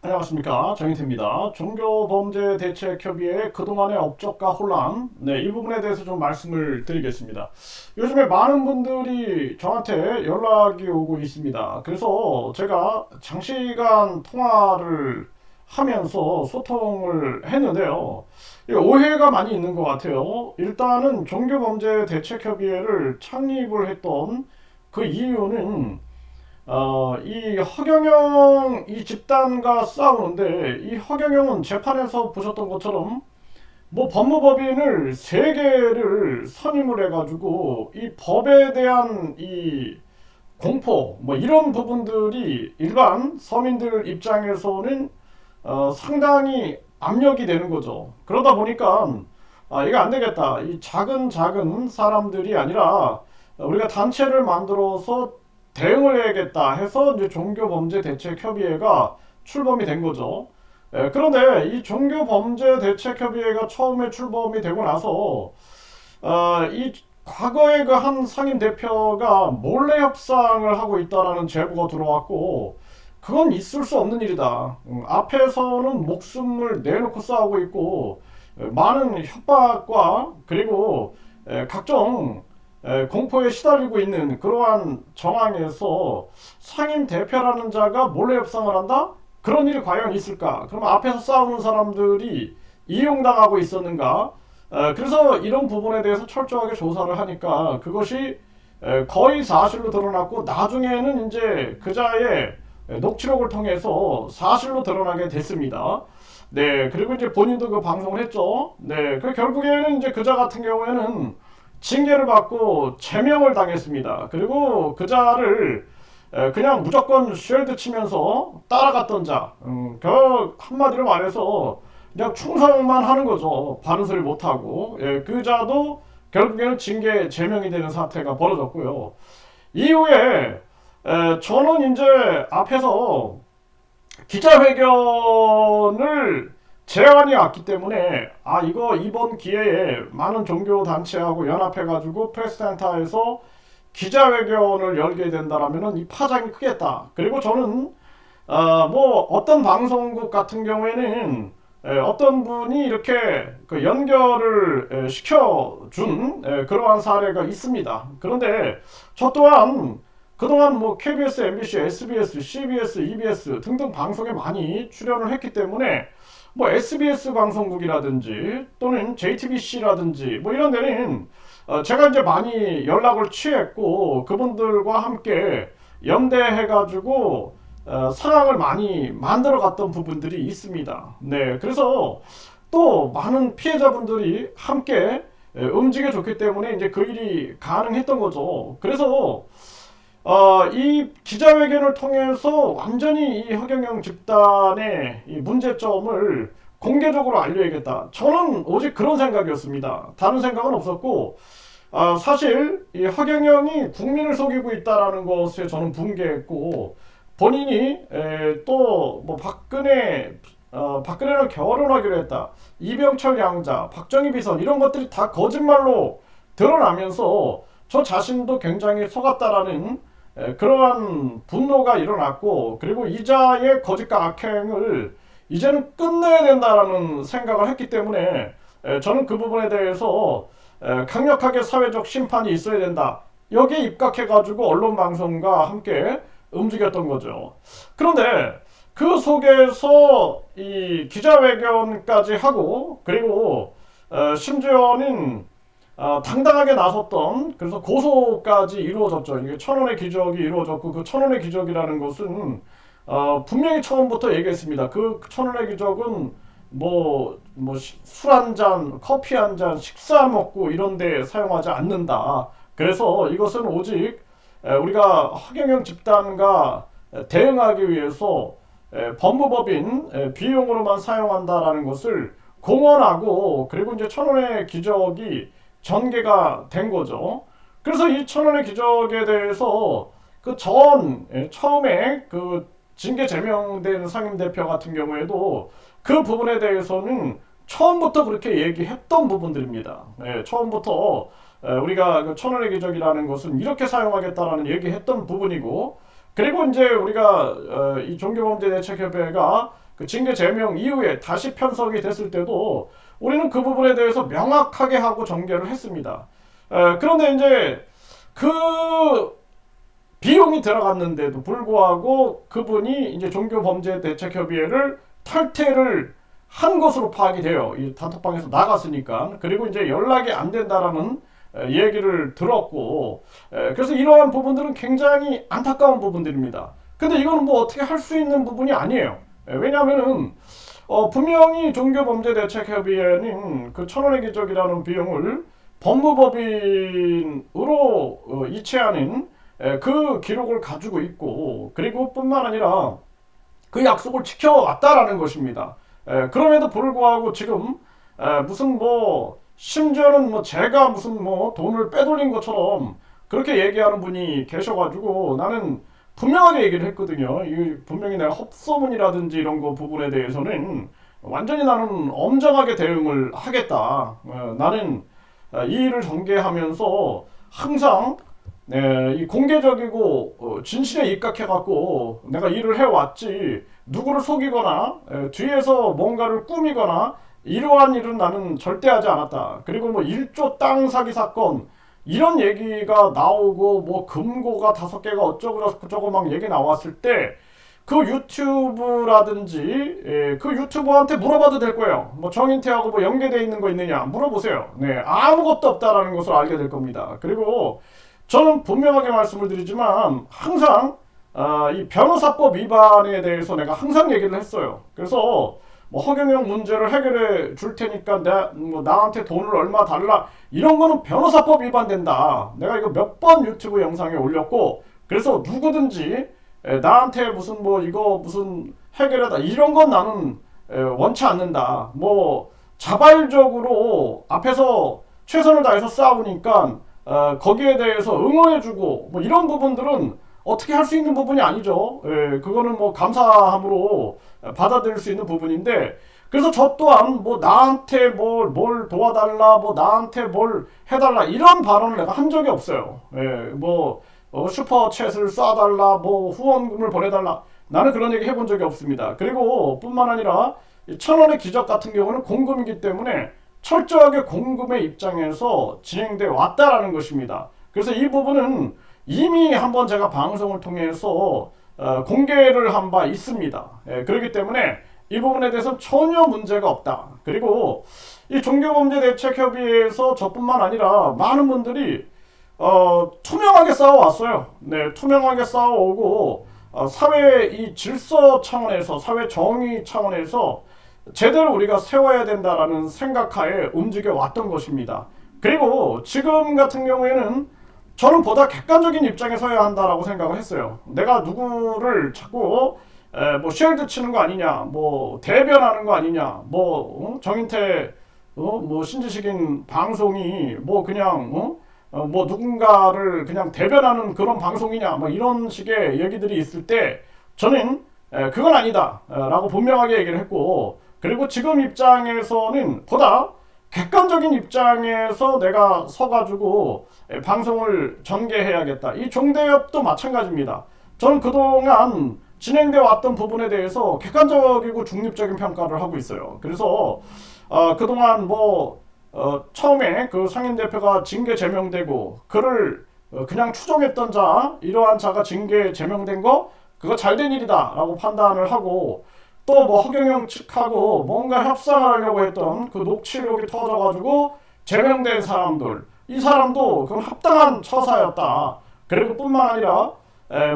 안녕하십니까, 정인태입니다. 종교범죄대책협의회 그동안의 업적과 혼란, 이 부분에 대해서 좀 말씀을 드리겠습니다. 요즘에 많은 분들이 저한테 연락이 오고 있습니다. 그래서 제가 장시간 통화를 하면서 소통을 했는데요. 이 오해가 많이 있는 것 같아요. 일단은 종교범죄대책협의회를 창립을 했던 그 이유는 이 허경영 이 집단과 싸우는데, 이 허경영은 재판에서 보셨던 것처럼 뭐 법무법인을 세 개를 선임을 해가지고 이 법에 대한 이 공포 뭐 이런 부분들이 일반 서민들 입장에서는 상당히 압력이 되는 거죠. 그러다 보니까 이거 안 되겠다. 이 작은 작은 사람들이 아니라 우리가 단체를 만들어서 대응을 해야겠다 해서 이제 종교범죄대책협의회가 출범이 된 거죠. 그런데 이 종교범죄대책협의회가 처음에 출범이 되고 나서 이 과거에 그 한 상임 대표가 몰래 협상을 하고 있다라는 제보가 들어왔고, 그건 있을 수 없는 일이다. 앞에서는 목숨을 내놓고 싸우고 있고, 많은 협박과 그리고 각종 공포에 시달리고 있는 그러한 정황에서 상임 대표라는 자가 몰래 협상을 한다? 그런 일이 과연 있을까? 그럼 앞에서 싸우는 사람들이 이용당하고 있었는가? 그래서 이런 부분에 대해서 철저하게 조사를 하니까 그것이 거의 사실로 드러났고, 나중에는 이제 그자의 녹취록을 통해서 사실로 드러나게 됐습니다. 네, 그리고 이제 본인도 그 방송을 했죠. 네, 그 결국에는 이제 그자 같은 경우에는 징계를 받고 제명을 당했습니다. 그리고 그자를 그냥 무조건 쉘드 치면서 따라갔던 자, 그 한마디로 말해서 그냥 충성만 하는 거죠. 바른 소리 못하고. 그자도 결국에는 징계 제명이 되는 사태가 벌어졌고요. 이후에 저는 이제 앞에서 기자회견을 제안이 왔기 때문에 이거 이번 기회에 많은 종교 단체하고 연합해가지고 프레스센터에서 기자회견을 열게 된다라면은 이 파장이 크겠다. 그리고 저는 뭐 어떤 방송국 같은 경우에는 어떤 분이 이렇게 그 연결을 시켜준 그러한 사례가 있습니다. 그런데 저 또한 그동안 뭐 KBS, MBC, SBS, CBS, EBS 등등 방송에 많이 출연을 했기 때문에 뭐 SBS 방송국이라든지 또는 JTBC라든지 뭐 이런 데는 제가 이제 많이 연락을 취했고 그분들과 함께 연대해가지고 상황을 많이 만들어 갔던 부분들이 있습니다. 네, 그래서 또 많은 피해자분들이 함께 움직여 줬기 때문에 이제 그 일이 가능했던 거죠. 그래서 이 기자회견을 통해서 완전히 이 허경영 집단의 이 문제점을 공개적으로 알려야겠다. 저는 오직 그런 생각이었습니다. 다른 생각은 없었고, 사실 이 허경영이 국민을 속이고 있다라는 것에 저는 분개했고, 본인이 또 뭐 박근혜랑 결혼하기로 했다, 이병철 양자, 박정희 비선 이런 것들이 다 거짓말로 드러나면서 저 자신도 굉장히 속았다라는 그러한 분노가 일어났고, 그리고 이자의 거짓과 악행을 이제는 끝내야 된다라는 생각을 했기 때문에 저는 그 부분에 대해서 강력하게 사회적 심판이 있어야 된다. 여기에 입각해가지고 언론방송과 함께 움직였던 거죠. 그런데 그 속에서 이 기자회견까지 하고, 그리고 심지어는 당당하게 나섰던, 그래서 고소까지 이루어졌죠. 이게 천원의 기적이 이루어졌고, 그 천원의 기적이라는 것은 분명히 처음부터 얘기했습니다. 그 천원의 기적은 술 한 잔, 커피 한 잔, 식사 먹고 이런 데 사용하지 않는다. 그래서 이것은 오직 우리가 허경영 집단과 대응하기 위해서 법무법인 비용으로만 사용한다라는 것을 공언하고, 그리고 이제 천원의 기적이 전개가 된 거죠. 그래서 이 천원의 기적에 대해서 처음에 그 징계 제명된 상임대표 같은 경우에도 그 부분에 대해서는 처음부터 그렇게 얘기했던 부분들입니다. 처음부터 우리가 그 천원의 기적이라는 것은 이렇게 사용하겠다라는 얘기했던 부분이고, 그리고 이제 우리가 이 종교범죄대책협회가 그 징계 제명 이후에 다시 편성이 됐을 때도 우리는 그 부분에 대해서 명확하게 하고 전개를 했습니다. 그런데 이제 그 비용이 들어갔는데도 불구하고 그분이 이제 종교범죄대책협의회를 탈퇴를 한 것으로 파악이 돼요. 이 단톡방에서 나갔으니까. 그리고 이제 연락이 안 된다라는 얘기를 들었고, 그래서 이러한 부분들은 굉장히 안타까운 부분들입니다. 근데 이거는 뭐 어떻게 할 수 있는 부분이 아니에요. 왜냐하면은 분명히 종교범죄대책협의회는 그 1,000원의 기적이라는 비용을 법무법인으로 이체하는 그 기록을 가지고 있고, 그리고 뿐만 아니라 그 약속을 지켜왔다라는 것입니다. 그럼에도 불구하고 지금 무슨 뭐 심지어는 뭐 제가 무슨 뭐 돈을 빼돌린 것처럼 그렇게 얘기하는 분이 계셔가지고 나는 분명하게 얘기를 했거든요. 이 분명히 내가 헛소문이라든지 이런 거 부분에 대해서는 완전히 나는 엄정하게 대응을 하겠다. 나는 이 일을 전개하면서 항상 이 공개적이고 진실에 입각해갖고 내가 일을 해왔지 누구를 속이거나 뒤에서 뭔가를 꾸미거나 이러한 일은 나는 절대 하지 않았다. 그리고 뭐 1조 땅 사기 사건 이런 얘기가 나오고 뭐 금고가 5개가 어쩌고 저쩌고 막 얘기 나왔을 때 그 유튜브라든지 그 유튜버한테 물어봐도 될 거예요. 뭐 정인태하고 뭐 연계되어 있는 거 있느냐 물어보세요. 네, 아무것도 없다라는 것을 알게 될 겁니다. 그리고 저는 분명하게 말씀을 드리지만 항상 이 변호사법 위반에 대해서 내가 항상 얘기를 했어요. 그래서 뭐 허경영 문제를 해결해 줄 테니까 뭐 나한테 돈을 얼마 달라 이런 거는 변호사법 위반된다. 내가 이거 몇 번 유튜브 영상에 올렸고 그래서 누구든지 나한테 무슨 뭐 이거 무슨 해결하다 이런 건 나는 원치 않는다. 뭐 자발적으로 앞에서 최선을 다해서 싸우니까 거기에 대해서 응원해주고 뭐 이런 부분들은 어떻게 할 수 있는 부분이 아니죠. 그거는 뭐 감사함으로 받아들일 수 있는 부분인데 그래서 저 또한 뭐 나한테 뭘 도와달라 뭐 나한테 뭘 해달라 이런 발언을 내가 한 적이 없어요. 뭐 슈퍼챗을 쏴달라 뭐 후원금을 보내달라 나는 그런 얘기 해본 적이 없습니다. 그리고 뿐만 아니라 1,000원의 기적 같은 경우는 공금이기 때문에 철저하게 공금의 입장에서 진행돼 왔다라는 것입니다. 그래서 이 부분은 이미 한번 제가 방송을 통해서 공개를 한 바 있습니다. 그렇기 때문에 이 부분에 대해서 전혀 문제가 없다. 그리고 이 종교범죄대책협의회에서 저뿐만 아니라 많은 분들이 투명하게 싸워왔어요. 네, 투명하게 싸워오고 사회 이 질서 차원에서 사회 정의 차원에서 제대로 우리가 세워야 된다라는 생각하에 움직여 왔던 것입니다. 그리고 지금 같은 경우에는 저는 보다 객관적인 입장에 서야 한다라고 생각을 했어요. 내가 누구를 자꾸 뭐 쉘드 치는 거 아니냐, 뭐 대변하는 거 아니냐, 뭐 정인태 뭐 신지식인 방송이 뭐 그냥 뭐 누군가를 그냥 대변하는 그런 방송이냐, 뭐 이런 식의 얘기들이 있을 때 저는 그건 아니다 라고 분명하게 얘기를 했고 그리고 지금 입장에서는 보다 객관적인 입장에서 내가 서가지고 방송을 전개해야겠다. 이 종대협도 마찬가지입니다. 저는 그동안 진행되어 왔던 부분에 대해서 객관적이고 중립적인 평가를 하고 있어요. 그래서 그동안 뭐 처음에 그 상임대표가 징계 제명되고 그를 그냥 추종했던 자 이러한 자가 징계 제명된 거 그거 잘된 일이다 라고 판단을 하고 또 뭐 허경영 측하고 뭔가 협상을 하려고 했던 그 녹취록이 터져가지고 제명된 사람들 이 사람도 그건 합당한 처사였다. 그리고 뿐만 아니라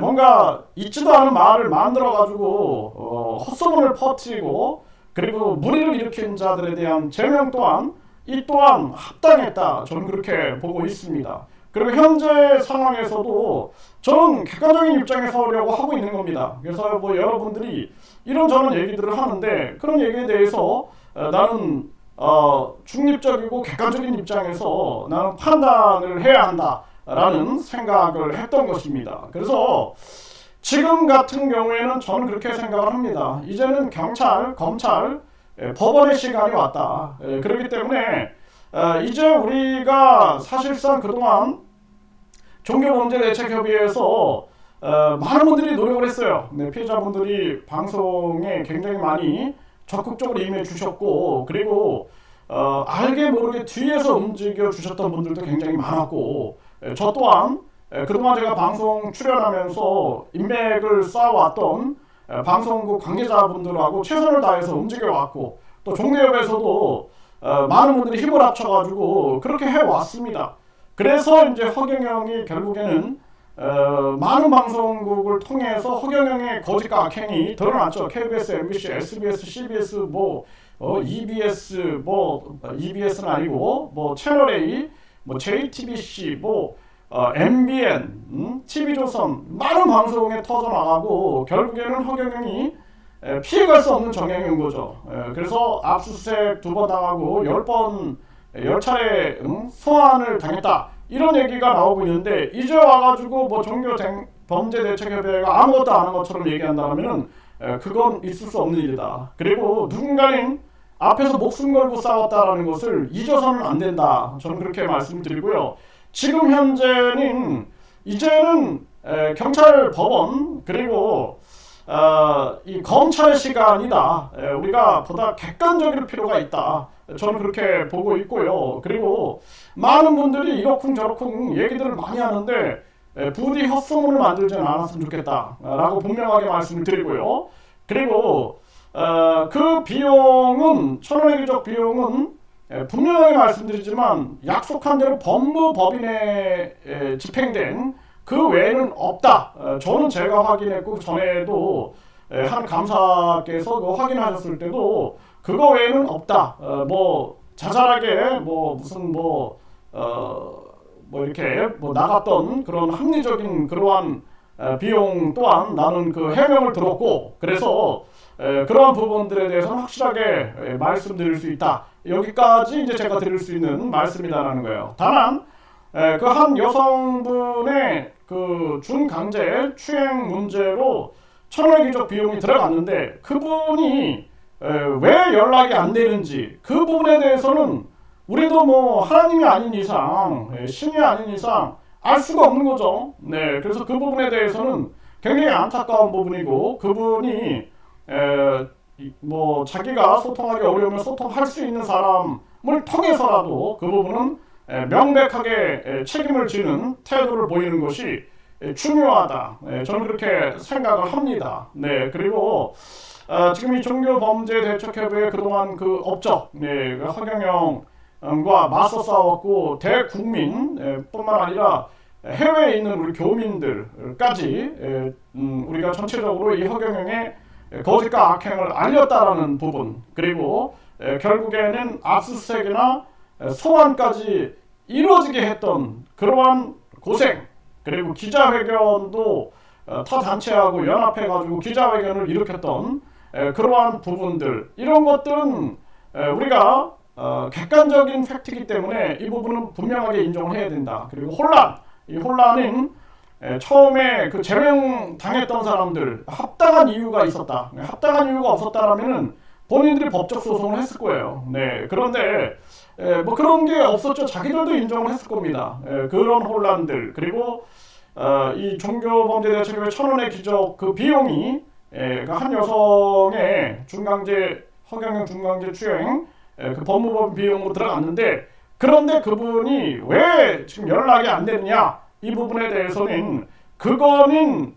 뭔가 있지도 않은 말을 만들어가지고 헛소문을 퍼뜨리고 그리고 무리를 일으킨 자들에 대한 제명 또한 이 또한 합당했다. 저는 그렇게 보고 있습니다. 그리고 현재 상황에서도 저는 객관적인 입장에 서려고 하고 있는 겁니다. 그래서 뭐 여러분들이 이런저런 얘기들을 하는데 그런 얘기에 대해서 나는 중립적이고 객관적인 입장에서 나는 판단을 해야 한다라는 생각을 했던 것입니다. 그래서 지금 같은 경우에는 저는 그렇게 생각을 합니다. 이제는 경찰, 검찰, 법원의 시간이 왔다. 그렇기 때문에 이제 우리가 사실상 그동안 종교범죄대책협의회에서 많은 분들이 노력을 했어요. 네, 피해자분들이 방송에 굉장히 많이 적극적으로 임해 주셨고, 그리고 알게 모르게 뒤에서 움직여 주셨던 분들도 굉장히 많았고, 저 또한 그동안 제가 방송 출연하면서 인맥을 쌓아왔던 방송국 관계자분들하고 최선을 다해서 움직여왔고, 또 종래협에서도 많은 분들이 힘을 합쳐가지고 그렇게 해왔습니다. 그래서 이제 허경영이 결국에는 많은 방송국을 통해서 허경영의 거짓과 악행이 드러났죠. KBS, MBC, SBS, CBS, EBS, EBS는 아니고 채널 A, JTBC, MBN, TV조선 많은 방송에 터져 나가고 결국에는 허경영이 피해갈 수 없는 정행인 거죠. 그래서 압수수색 2번 당하고 10차례 소환을 당했다. 이런 얘기가 나오고 있는데, 이제 와가지고 종교범죄대책협의회가 아무것도 안 한 것처럼 얘기한다면은 그건 있을 수 없는 일이다. 그리고 누군가는 앞에서 목숨 걸고 싸웠다라는 것을 잊어서는 안 된다. 저는 그렇게 말씀드리고요. 지금 현재는 이제는 경찰, 법원, 그리고 이 검찰의 시간이다. 우리가 보다 객관적일 필요가 있다. 저는 그렇게 보고 있고요. 그리고 많은 분들이 이러쿵저러쿵 얘기들을 많이 하는데 부디 헛소문을 만들지는 않았으면 좋겠다 라고 분명하게 말씀을 드리고요. 그리고 그 비용은, 천원의 기적 비용은 분명하게 말씀드리지만 약속한 대로 법무법인에 집행된 그 외에는 없다. 저는 제가 확인했고 전에도 한 감사께서 그거 확인하셨을 때도 그거 외에는 없다. 자잘하게 이렇게 나갔던 그런 합리적인 그러한 비용 또한 나는 그 해명을 들었고, 그래서 그러한 부분들에 대해서는 확실하게 말씀드릴 수 있다. 여기까지 이제 제가 드릴 수 있는 말씀이다라는 거예요. 다만 그 한 여성분의 그 준강제 추행 문제로 천원의 기적 비용이 들어갔는데 그분이 왜 연락이 안 되는지 그 부분에 대해서는 우리도 하나님이 아닌 이상, 신이 아닌 이상 알 수가 없는 거죠. 네, 그래서 그 부분에 대해서는 굉장히 안타까운 부분이고, 그분이 자기가 소통하기 어려우면 소통할 수 있는 사람을 통해서라도 그 부분은 명백하게 책임을 지는 태도를 보이는 것이 중요하다. 저는 그렇게 생각을 합니다. 네, 그리고 지금 이 종교범죄대책협의회 그동안 그 업적, 허경영과 맞서 싸웠고 대국민 뿐만 아니라 해외에 있는 우리 교민들까지 우리가 전체적으로 이 허경영의 거짓과 악행을 알렸다라는 부분, 그리고 결국에는 압수수색이나 소환까지 이루어지게 했던 그러한 고생, 그리고 기자회견도 타 단체하고 연합해가지고 기자회견을 일으켰던 그러한 부분들, 이런 것들은 우리가 객관적인 팩트이기 때문에 이 부분은 분명하게 인정을 해야 된다. 그리고 이 혼란은 처음에 그 제명당했던 사람들 합당한 이유가 있었다. 합당한 이유가 없었다라면은 본인들이 법적 소송을 했을 거예요. 네, 그런데 그런 게 없었죠. 자기들도 인정을 했을 겁니다. 그런 혼란들, 그리고 이 종교범죄대책협의 천원의 기적 그 비용이 한 여성의 허경영 중강제 추행 그 법무법 비용으로 들어갔는데, 그런데 그분이 왜 지금 연락이 안 되느냐, 이 부분에 대해서는 그거는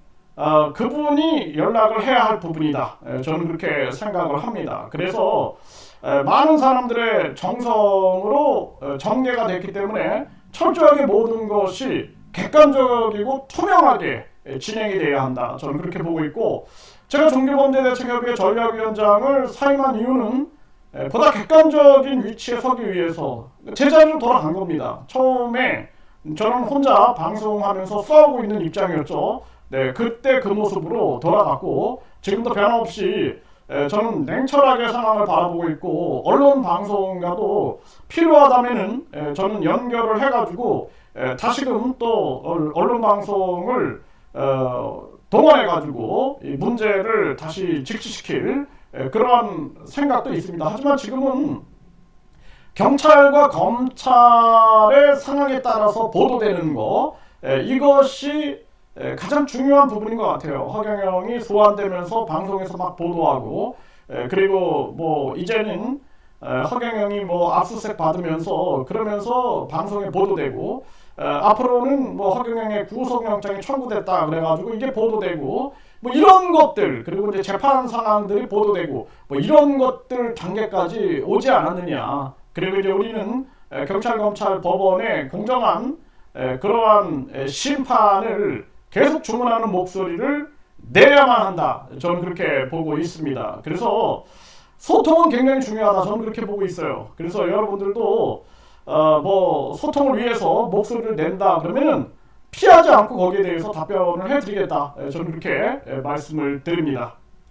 그분이 연락을 해야 할 부분이다. 저는 그렇게 생각을 합니다. 그래서 많은 사람들의 정성으로 전개가 됐기 때문에 철저하게 모든 것이 객관적이고 투명하게 진행이 돼야 한다. 저는 그렇게 보고 있고, 제가 종교범죄대책협의회 전략위원장을 사임한 이유는 보다 객관적인 위치에 서기 위해서 제자리로 돌아간 겁니다. 처음에 저는 혼자 방송하면서 싸우고 있는 입장이었죠. 네, 그때 그 모습으로 돌아갔고, 지금도 변함없이 저는 냉철하게 상황을 바라보고 있고, 언론 방송과도 필요하다면은 저는 연결을 해가지고 다시금 또 언론 방송을 동원해가지고 이 문제를 다시 직시시킬 그러한 생각도 있습니다. 하지만 지금은 경찰과 검찰의 상황에 따라서 보도되는 거, 이것이 가장 중요한 부분인 것 같아요. 허경영이 소환되면서 방송에서 막 보도하고, 그리고 뭐 이제는 허경영이 뭐 압수수색 받으면서 그러면서 방송에 보도되고, 앞으로는 뭐 허경영의 구속영장이 청구됐다 그래가지고 이게 보도되고, 뭐 이런 것들, 그리고 이제 재판 상황들이 보도되고, 뭐 이런 것들 단계까지 오지 않았느냐. 그리고 이제 우리는 경찰, 검찰, 법원의 공정한 그러한 심판을 계속 주문하는 목소리를 내야만 한다. 저는 그렇게 보고 있습니다. 그래서 소통은 굉장히 중요하다. 저는 그렇게 보고 있어요. 그래서 여러분들도 뭐 소통을 위해서 목소리를 낸다 그러면은 피하지 않고 거기에 대해서 답변을 해드리겠다. 저는 그렇게 말씀을 드립니다.